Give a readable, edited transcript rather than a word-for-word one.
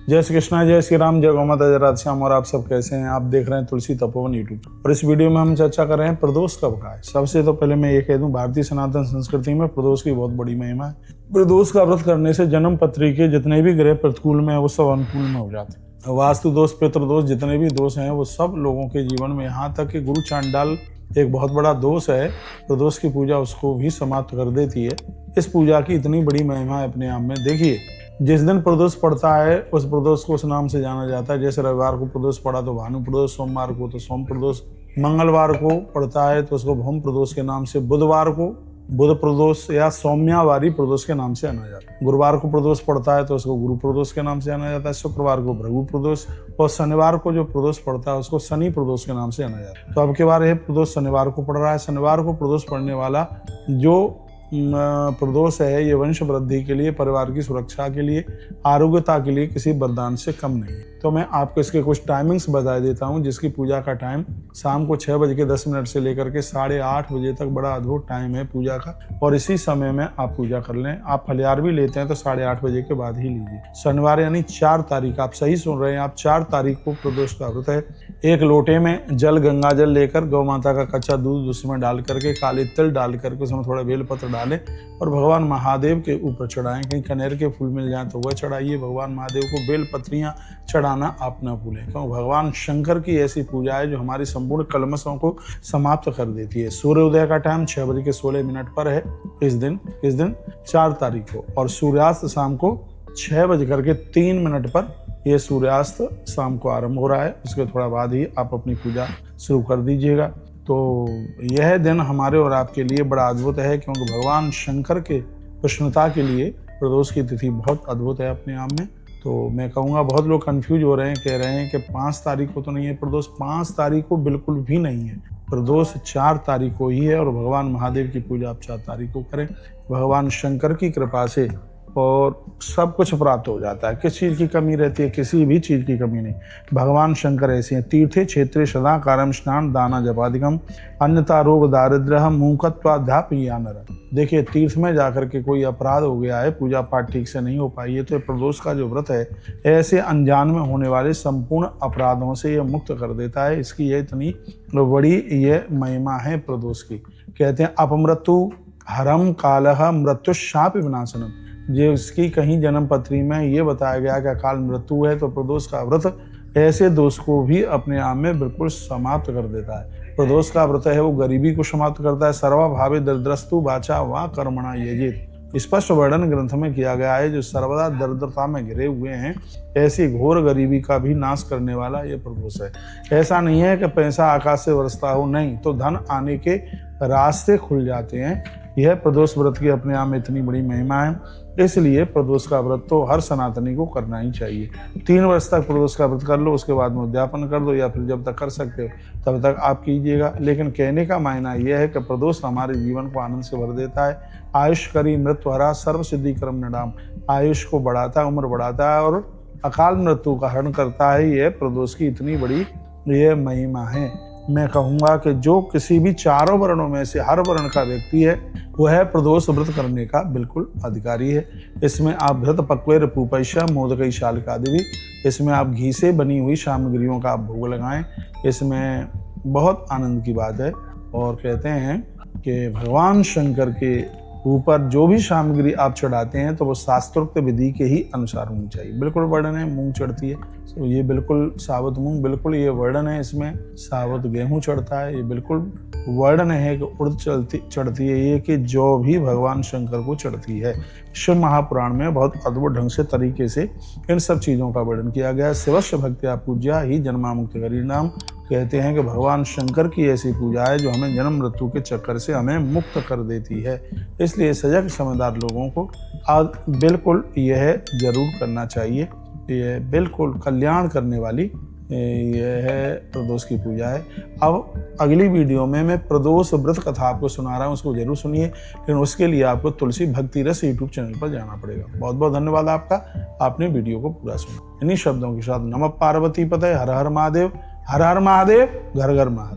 जय श्री कृष्णा, जय श्री राम, जय गौ माता, जय राधे श्याम। और आप सब कैसे हैं? आप देख रहे हैं तुलसी तपोवन यूट्यूब। और इस वीडियो में हम चर्चा कर रहे हैं प्रदोष कब का है। सबसे तो पहले मैं ये कह दूं, भारतीय सनातन संस्कृति में प्रदोष की बहुत बड़ी महिमा है। प्रदोष का व्रत करने से जन्म पत्री के जितने भी ग्रह प्रतिकूल में है वो सब अनुकूल में हो जाते हैं। वास्तु दोष, पितृदोष, जितने भी दोष हैं वो सब लोगों के जीवन में, यहाँ तक कि गुरु चांडाल एक बहुत बड़ा दोष है, प्रदोष की पूजा उसको भी समाप्त कर देती है। इस पूजा की इतनी बड़ी महिमा है अपने आप में। देखिए, जिस दिन प्रदोष पड़ता है उस प्रदोष को उस नाम से जाना जाता है। जैसे रविवार को प्रदोष पड़ा तो भानु प्रदोष, सोमवार को तो सोम प्रदोष, मंगलवार को पड़ता है तो उसको भौम प्रदोष के नाम से, बुधवार को बुध प्रदोष या सौम्यावारी प्रदोष के नाम से जाना जाता है, गुरुवार को प्रदोष पड़ता है तो उसको गुरु प्रदोष के नाम से जाना जाता है, शुक्रवार को भृगु प्रदोष, और शनिवार को जो प्रदोष पड़ता है उसको शनि प्रदोष के नाम से जाना जाता है। तो अब की बार यह प्रदोष शनिवार को पड़ रहा है। शनिवार को प्रदोष पड़ने वाला जो प्रदोष है ये वंश वृद्धि के लिए, परिवार की सुरक्षा के लिए, आरोग्यता के लिए किसी वरदान से कम नहीं है। तो मैं आपको इसके कुछ टाइमिंग्स बता देता हूँ, जिसकी पूजा का टाइम शाम को 6:10 से लेकर के 8:30 बजे तक बड़ा अद्भुत टाइम है पूजा का। और इसी समय में आप पूजा कर लें। आप फलिहार भी लेते हैं तो 8:30 बजे के बाद ही लीजिए। शनिवार यानी 4 तारीख, आप सही सुन रहे हैं, आप 4 तारीख को प्रदोष का व्रत है। एक लोटे में जल, गंगा जल लेकर गौ माता का कच्चा दूध उसमें डाल करके, काले तिल डाल करके उसमें थोड़ा बेलपत्र डालें और भगवान महादेव के ऊपर चढ़ाएं। कहीं कनेर के फूल मिल जाए तो वह चढ़ाइए। भगवान महादेव को बेलपत्रियां चढ़ाना आप न भूलें, क्योंकि भगवान शंकर की ऐसी पूजा है जो हमारी संपूर्ण कलमशों को समाप्त कर देती है। सूर्योदय का टाइम 6:16 पर है इस दिन 4 तारीख को, और सूर्यास्त शाम को 6:03 पर यह सूर्यास्त शाम को आरंभ हो रहा है। उसके थोड़ा बाद ही आप अपनी पूजा शुरू कर दीजिएगा। तो यह दिन हमारे और आपके लिए बड़ा अद्भुत है, क्योंकि भगवान शंकर के प्रसन्नता के लिए प्रदोष की तिथि बहुत अद्भुत है अपने आप में। तो मैं कहूँगा, बहुत लोग कंफ्यूज हो रहे हैं, कह रहे हैं कि 5 तारीख को तो नहीं है प्रदोष। 5 तारीख को बिल्कुल भी नहीं है प्रदोष, 4 तारीख को ही है। और भगवान महादेव की पूजा आप 4 तारीख को करें। भगवान शंकर की कृपा से और सब कुछ प्राप्त हो जाता है। किस चीज़ की कमी रहती है? किसी भी चीज़ की कमी नहीं। भगवान शंकर ऐसे हैं, तीर्थे क्षेत्रे सदा कारम स्नान दाना जपादिकम अन्यथा रोग दारिद्र्य मूकत्वाध्यापयानर। देखिए, तीर्थ में जाकर के कोई अपराध हो गया है, पूजा पाठ ठीक से नहीं हो पाई है, तो प्रदोष का जो व्रत है ऐसे अनजान में होने वाले संपूर्ण अपराधों से यह मुक्त कर देता है। इसकी यह इतनी बड़ी ये महिमा है प्रदोष की। कहते हैं अपमृत्यु हरम कालह मृत्यु शाप विनाशनम। जिसकी कहीं जन्म पत्री में ये बताया गया कि अकाल मृत्यु है, तो प्रदोष का व्रत ऐसे दोष को भी अपने आप में बिल्कुल समाप्त कर देता है। प्रदोष का व्रत है वो गरीबी को समाप्त करता है। सर्वभावे दरिद्रस्तु वाचा वा कर्मणा यजेत, स्पष्ट वर्णन ग्रंथ में किया गया है। जो सर्वदा दरिद्रता में घिरे हुए हैं, ऐसी घोर गरीबी का भी नाश करने वाला ये प्रदोष है। ऐसा नहीं है कि पैसा आकाश से बरसता हो, नहीं, तो धन आने के रास्ते खुल जाते हैं। यह प्रदोष व्रत की अपने आप में इतनी बड़ी महिमा है। इसलिए प्रदोष का व्रत तो हर सनातनी को करना ही चाहिए। 3 वर्ष तक प्रदोष का व्रत कर लो, उसके बाद में उद्यापन कर दो, या फिर जब तक कर सकते हो तब तक आप कीजिएगा। लेकिन कहने का मायना यह है कि प्रदोष हमारे जीवन को आनंद से भर देता है। आयुष करी मृत्यु हरा सर्व सिद्धि क्रम नडाम। आयुष को बढ़ाता है, उम्र बढ़ाता है और अकाल मृत्यु का हरण करता है। यह प्रदोष की इतनी बड़ी यह महिमा है। मैं कहूँगा कि जो किसी भी 4 वर्णों में से हर वर्ण का व्यक्ति है वह प्रदोष व्रत करने का बिल्कुल अधिकारी है। इसमें आप घृत पक्वेर पूपैशा मोदकई शालिकादि भी, इसमें आप घी से बनी हुई सामग्रियों का आप भोग लगाएं। इसमें बहुत आनंद की बात है। और कहते हैं कि भगवान शंकर के ऊपर जो भी सामग्री आप चढ़ाते हैं तो वो शास्त्रोक्त विधि के ही अनुसार होनी चाहिए। बिल्कुल वर्णन है, मूंग चढ़ती है तो ये बिल्कुल साबुत मूंग, बिल्कुल ये वर्णन है। इसमें साबुत गेहूं चढ़ता है, ये बिल्कुल वर्णन है कि उड़द चढ़ती है, ये कि जो भी भगवान शंकर को चढ़ती है। शिव महापुराण में बहुत अद्भुत ढंग से तरीके से इन सब चीज़ों का वर्णन किया गया है। शिवस्य भक्त्या पूज्या ही जन्मामुक्ति करी नाम। कहते हैं कि भगवान शंकर की ऐसी पूजा है जो हमें जन्म मृत्यु के चक्कर से हमें मुक्त कर देती है। इसलिए सजग समझदार लोगों को बिल्कुल यह जरूर करना चाहिए। यह बिल्कुल कल्याण करने वाली यह है प्रदोष की पूजा है। अब अगली वीडियो में मैं प्रदोष व्रत कथा आपको सुना रहा हूँ, उसको जरूर सुनिए। लेकिन उसके लिए आपको तुलसी भक्ति रस यूट्यूब चैनल पर जाना पड़ेगा। बहुत बहुत धन्यवाद आपका, आपने वीडियो को पूरा सुना। इन्हीं शब्दों के साथ नमः पार्वती पतये, हर हर महादेव, हर हर महादेव, घर घर महादेव।